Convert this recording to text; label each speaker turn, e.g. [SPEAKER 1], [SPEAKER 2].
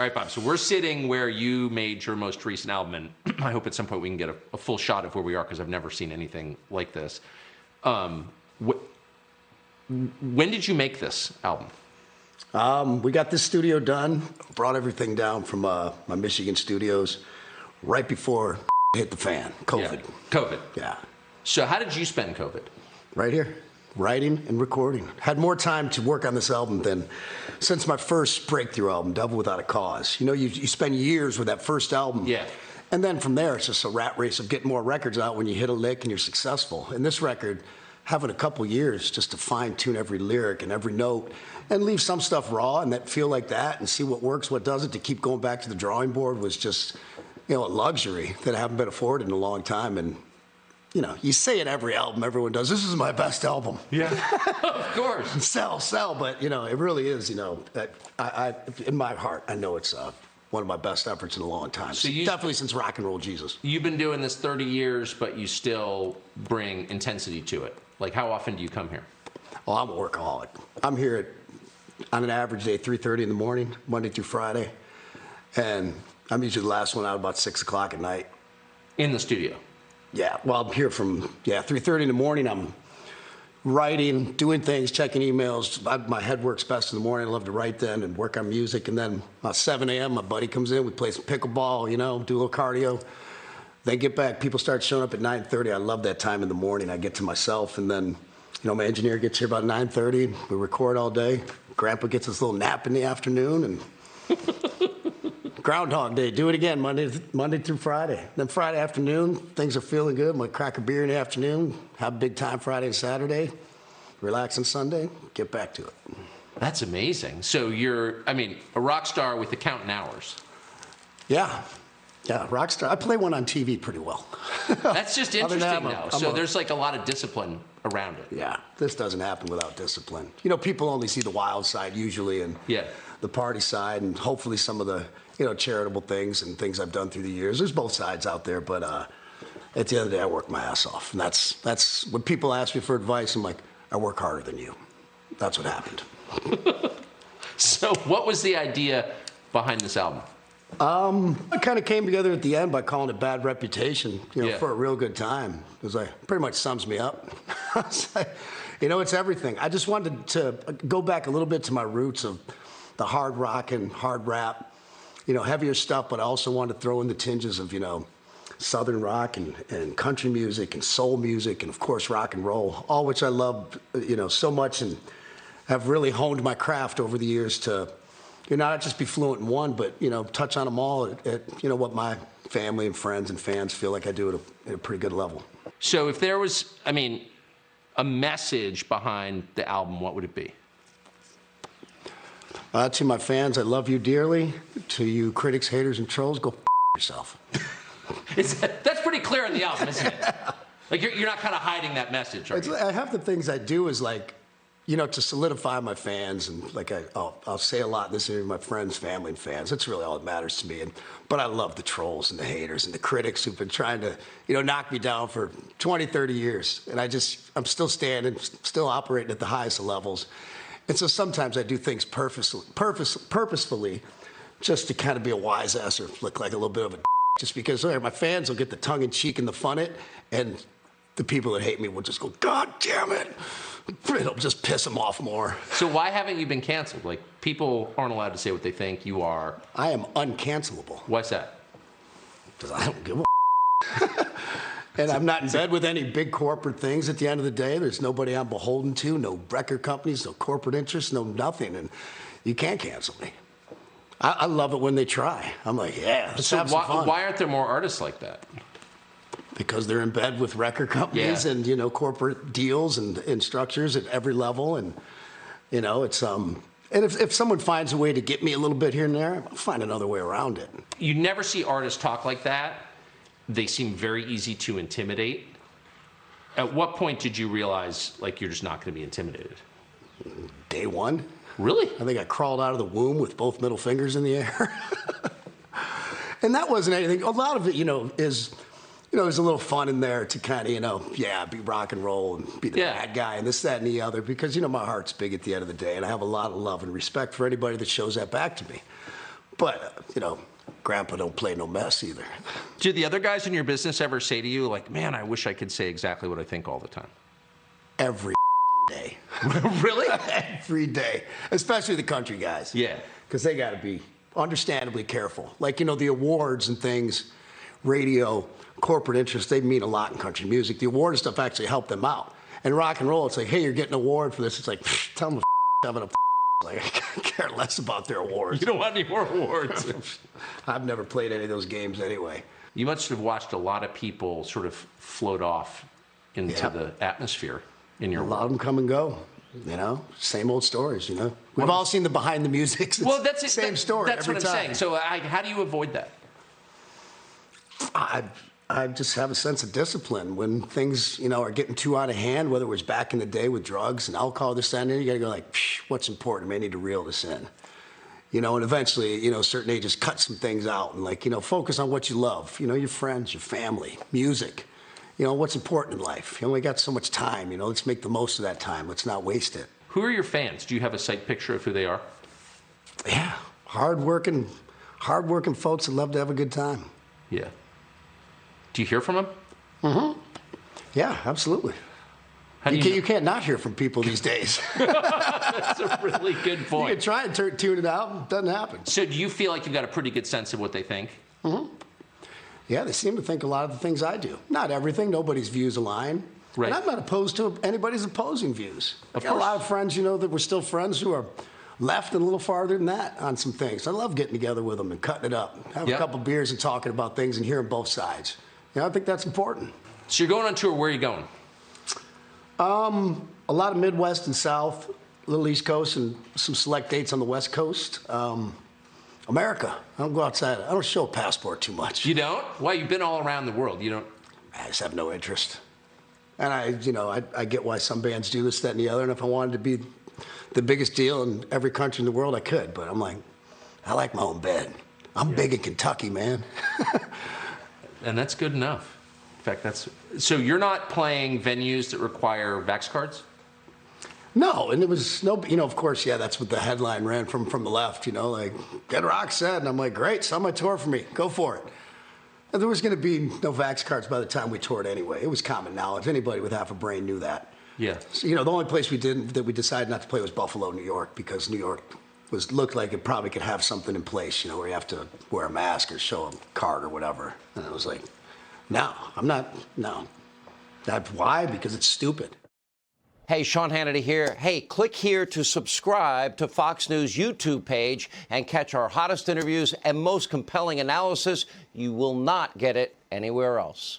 [SPEAKER 1] All right, Bob, so we're sitting where you made your most recent album, and I hope at some point we can get a full shot of where we are, because I've never seen anything like this. When did you make this album?
[SPEAKER 2] We got this studio done, brought everything down from my Michigan studios right before hit the fan, COVID.
[SPEAKER 1] Yeah. COVID.
[SPEAKER 2] Yeah.
[SPEAKER 1] So how did you spend COVID?
[SPEAKER 2] Right here, writing and recording. Had more time to work on this album than since my first breakthrough album, Devil Without a Cause. You know, you spend years with that first album.
[SPEAKER 1] Yeah.
[SPEAKER 2] And then from there, it's just a rat race of getting more records out when you hit a lick and you're successful. And this record, having a couple years just to fine tune every lyric and every note and leave some stuff raw and that feel like that and see what works, what doesn't, to keep going back to the drawing board was just, you know, a luxury that I haven't been afforded in a long time. And, you know, you say it every album, everyone does, this is my best album.
[SPEAKER 1] Yeah, of course.
[SPEAKER 2] Sell, but, you know, it really is, you know, I in my heart, I know it's one of my best efforts in a long time. So definitely since Rock and Roll Jesus.
[SPEAKER 1] You've been doing this 30 years, but you still bring intensity to it. Like, how often do you come here?
[SPEAKER 2] Well, I'm a workaholic. I'm here on an average day, 3:30 in the morning, Monday through Friday. And I'm usually the last one out about 6 o'clock at night.
[SPEAKER 1] In the studio?
[SPEAKER 2] Yeah, well, I'm here from, 3:30 in the morning. I'm writing, doing things, checking emails. My head works best in the morning. I love to write then and work on music. And then about 7 a.m., my buddy comes in. We play some pickleball, you know, do a little cardio. Then get back. People start showing up at 9:30. I love that time in the morning. I get to myself. And then, you know, my engineer gets here about 9:30. We record all day. Grandpa gets his little nap in the afternoon. And Groundhog Day. Do it again Monday through Friday. Then Friday afternoon, things are feeling good. I'm going to crack a beer in the afternoon. Have a big time Friday and Saturday. Relax on Sunday. Get back to it.
[SPEAKER 1] That's amazing. So you're, I mean, a rock star with the counting hours.
[SPEAKER 2] Yeah, rock star. I play one on TV pretty well.
[SPEAKER 1] That's just interesting
[SPEAKER 2] now.
[SPEAKER 1] So there's like a lot of discipline around it.
[SPEAKER 2] Yeah, this doesn't happen without discipline. You know, people only see the wild side usually and the party side and hopefully some of the, you know, charitable things and things I've done through the years. There's both sides out there, but at the end of the day, I work my ass off. And that's when people ask me for advice, I'm like, I work harder than you. That's what happened.
[SPEAKER 1] So what was the idea behind this album?
[SPEAKER 2] It kind of came together at the end by calling it Bad Reputation, you know, for a real good time. It was like, pretty much sums me up. You know, it's everything. I just wanted to go back a little bit to my roots of the hard rock and hard rap, you know, heavier stuff, but I also wanted to throw in the tinges of, you know, Southern rock and country music and soul music and, of course, rock and roll, all which I love, you know, so much and have really honed my craft over the years to, you know, not just be fluent in one, but, you know, touch on them all at you know, what my family and friends and fans feel like I do at a pretty good level.
[SPEAKER 1] So if there was, I mean, a message behind the album, what would it be?
[SPEAKER 2] To my fans, I love you dearly. To you critics, haters, and trolls, go yourself.
[SPEAKER 1] That's pretty clear in the album, isn't it? Like, you're not kind of hiding that message, are you?
[SPEAKER 2] I have the things I do is like, you know, to solidify my fans, and like I'll say a lot in this interview, my friends, family, and fans. That's really all that matters to me. But I love the trolls and the haters and the critics who've been trying to, you know, knock me down for 20, 30 years. And I'm still standing, still operating at the highest of levels. And so sometimes I do things purposefully just to kind of be a wise ass or look like a little bit of a just because my fans will get the tongue in cheek and the fun it, and the people that hate me will just go, God damn it. It'll just piss them off more. So
[SPEAKER 1] why haven't you been canceled? Like, people aren't allowed to say what they think. You are.
[SPEAKER 2] I am uncancelable.
[SPEAKER 1] Why's that?
[SPEAKER 2] Because I don't give a And I'm not in bed with any big corporate things at the end of the day. There's nobody I'm beholden to, no record companies, no corporate interests, no nothing. And you can't cancel me. I love it when they try. I'm like, yeah, let's have some fun.
[SPEAKER 1] Why aren't there more artists like that?
[SPEAKER 2] Because they're in bed with record companies and, you know, corporate deals and structures at every level. And, you know, it's, and if someone finds a way to get me a little bit here and there, I'll find another way around it.
[SPEAKER 1] You never see artists talk like that. They seem very easy to intimidate. At what point did you realize, like, you're just not going to be intimidated?
[SPEAKER 2] Day one.
[SPEAKER 1] Really?
[SPEAKER 2] I think I crawled out of the womb with both middle fingers in the air. And that wasn't anything. A lot of it, you know, is... You know, there's a little fun in there to kind of, you know, be rock and roll and be the bad guy and this, that, and the other. Because, you know, my heart's big at the end of the day. And I have a lot of love and respect for anybody that shows that back to me. But, Grandpa don't play no mess either.
[SPEAKER 1] Do the other guys in your business ever say to you, like, man, I wish I could say exactly what I think all the time?
[SPEAKER 2] Every day.
[SPEAKER 1] Really?
[SPEAKER 2] Every day. Especially the country guys.
[SPEAKER 1] Yeah.
[SPEAKER 2] Because they got to be understandably careful. Like, the awards and things, radio, corporate interests, they mean a lot in country music. The award stuff actually helped them out. And rock and roll, it's like, hey, you're getting an award for this. It's like, tell them to having a like, I care less about their awards.
[SPEAKER 1] You don't want any more awards.
[SPEAKER 2] I've never played any of those games anyway.
[SPEAKER 1] You must have watched a lot of people sort of float off into the atmosphere in your world.
[SPEAKER 2] A lot of them come and go. Same old stories. We've all seen the behind the music.
[SPEAKER 1] Well, that's it.
[SPEAKER 2] Same story.
[SPEAKER 1] That's
[SPEAKER 2] every
[SPEAKER 1] what I'm
[SPEAKER 2] time.
[SPEAKER 1] saying. So, how do you avoid that?
[SPEAKER 2] I just have a sense of discipline when things, are getting too out of hand, whether it was back in the day with drugs and alcohol, this, that, and you got to go like, what's important? I need to reel this in. And eventually, certain ages cut some things out and focus on what you love, your friends, your family, music, what's important in life. You only got so much time, let's make the most of that time. Let's not waste it.
[SPEAKER 1] Who are your fans? Do you have a sight picture of who they are?
[SPEAKER 2] Yeah, hardworking folks that love to have a good time.
[SPEAKER 1] Yeah. Do you hear from them?
[SPEAKER 2] Mm-hmm. Yeah, absolutely. You can't not hear from people these days.
[SPEAKER 1] That's a really good point.
[SPEAKER 2] You can try and tune it out. It doesn't happen.
[SPEAKER 1] So do you feel like you've got a pretty good sense of what they think?
[SPEAKER 2] Mm-hmm. Yeah, they seem to think a lot of the things I do. Not everything. Nobody's views align.
[SPEAKER 1] Right.
[SPEAKER 2] And I'm not opposed to anybody's opposing views.
[SPEAKER 1] Of
[SPEAKER 2] got a lot of friends, that we're still friends who are left and a little farther than that on some things. I love getting together with them and cutting it up. Having a couple beers and talking about things and hearing both sides. I think that's important.
[SPEAKER 1] So you're going on tour. Where are you going?
[SPEAKER 2] A lot of Midwest and South, a little East Coast, and some select dates on the West Coast. America. I don't go outside. I don't show a passport too much.
[SPEAKER 1] You don't? Why? You've been all around the world. You don't?
[SPEAKER 2] I just have no interest. And I get why some bands do this, that, and the other. And if I wanted to be the biggest deal in every country in the world, I could. But I'm like, I like my own bed. I'm big in Kentucky, man.
[SPEAKER 1] And that's good enough. In fact, so you're not playing venues that require Vax cards?
[SPEAKER 2] No, and it was no, of course, that's what the headline ran from the left, like, Get Rock said, and I'm like, great, sell my tour for me, go for it. And there was going to be no Vax cards by the time we toured anyway. It was common knowledge. Anybody with half a brain knew that.
[SPEAKER 1] Yeah.
[SPEAKER 2] So, the only place we decided not to play was Buffalo, New York, because New York looked like it probably could have something in place, where you have to wear a mask or show a card or whatever. And I was like, no, I'm not, no. Why? Because it's stupid.
[SPEAKER 3] Hey, Sean Hannity here. Hey, click here to subscribe to Fox News YouTube page and catch our hottest interviews and most compelling analysis. You will not get it anywhere else.